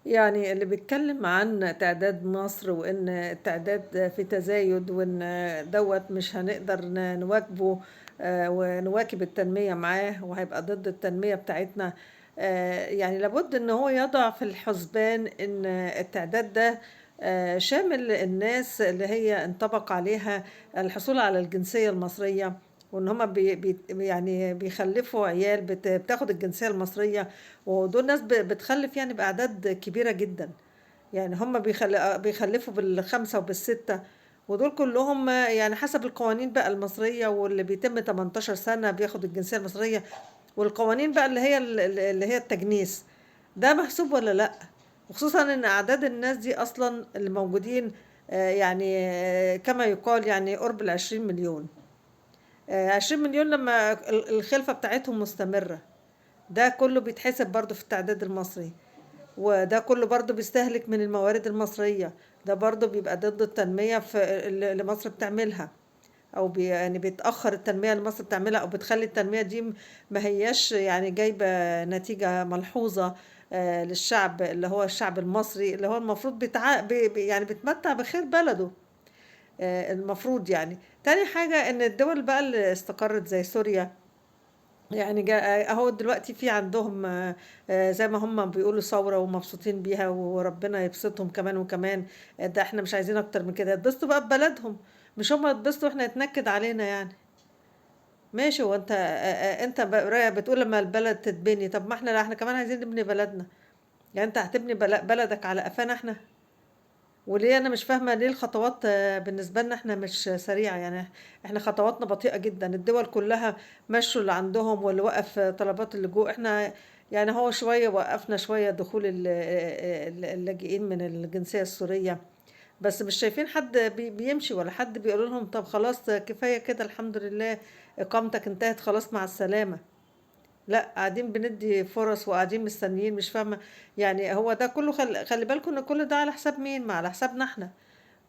يعني اللي بيتكلم عن تعداد مصر وإن التعداد في تزايد وإن دوّة مش هنقدر نواكبه ونواكب التنمية معاه وهيبقى ضد التنمية بتاعتنا. يعني لابد إن هو يضع في الحسبان إن التعداد ده شامل الناس اللي هي انطبق عليها الحصول على الجنسية المصرية، وإن هُم يعني بيخلّفوا عيال بتاخد الجنسية المصرية، ودول ناس بتخلّف يعني بأعداد كبيرة جدًا. يعني هم بيخلّفوا بال5 وبال6، ودول كلّهم يعني حسب القوانين بقى المصرية، واللي بيتم 18 سَنة بياخد الجنسية المصرية، والقوانين بقى اللي هي اللي هي التجنيس، ده محسوب والّا لأ؟ وخصوصًا إن أعداد الناس دي أصلًا اللي موجودين يعني كما يُقال يعني قُرب ال20.000.000. 20.000.000 لمّا الخلفة بتاعتهم مستمرة، ده كلّه بيتحسب برضه في التعداد المصري. وده كله برضه بيستهلك من الموارد المصرية، ده برضه بيبقى ضد التنمية في اللي مصر بتعملها، أو يعني بتأخر التنمية اللي مصر بتعملها، أو بتخلي التنمية دي ما هياش يعني جايبة نتيجة ملحوظة للشعب اللي هو الشعب المصري اللي هو المفروض يعني بيتمتع بخير بلده. المفروض يعني. تاني حاجة إن الدول بقى اللي استقرت زي سوريا، يعني أهو دلوقتي في عندهم زي ما هم بيقولوا ثورة ومبسوطين بيها وربنا يبسطهم كمان وكمان. ده إحنا مش عايزين أكتر من كده، يتبسطوا بقى ببلدهم، مش هم يتبسطوا وإحنا يتنكد علينا يعني. ماشي، هو أنت بتقول لمّا البلد تتبني، طب ما إحنا لا إحنا كمان عايزين نبني بلدنا، يعني أنت هتبني بلدك على قفانا إحنا؟ وليه أنا مش فاهمة ليه الخطوات بالنسبة لنا إحنا مش سريعة، يعني إحنا خطواتنا بطيئة جدًا، الدول كلّها مشّوا اللي عندهم واللي وقّف طلبات اللجوء، إحنا يعني هو شوية وقّفنا شوية دخول اللاجئين من الجنسية السورية، بس مش شايفين حد بيمشي ولا حد بيقولوا لهم طب خلاص كفاية كده الحمد لله، إقامتك انتهت خلاص مع السلامة. لأ، قاعدين بندّي فرص وقاعدين مستنيين، مش فاهمة يعني هو ده كلّه خلّي بالكم إن كل ده على حساب مين؟ ما على حسابنا إحنا.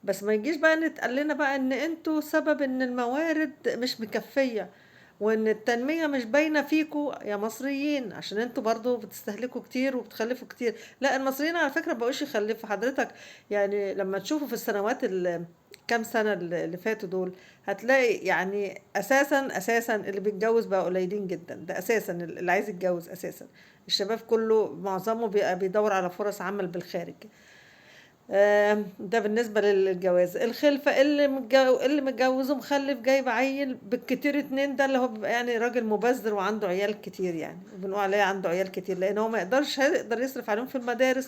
بس ما يجيش بقى يتقال لنا بقى إن أنتم سبب إن الموارد مش مكفّية، وإن التنمية مش باينة فيكم يا مصريين، عشان أنتم برضه بتستهلكوا كتير وبتخلّفوا كتير. لأ، المصريين على فكرة ما بقوش يخلّفوا، حضرتك يعني لمّا تشوفوا في السنوات كام سنة اللي فاتوا دول، هتلاقي يعني أساسًا اللي بيتجوّز بقى قليلين جدًا، ده أساسًا اللي عايز يتجوّز أساسًا. الشباب كلّه معظمه بقى بيدوّر على فرص عمل بالخارج. ده بالنسبة للجواز. الخلفة اللي متجوّز ومخلّف جايب عيّل بالكتير 2، ده اللي هو بيبقى يعني راجل مُبذِّر وعنده عيال كتير يعني، وبنقول عليه عنده عيال كتير، لإن هو ما يقدر يصرف عليهم في المدارس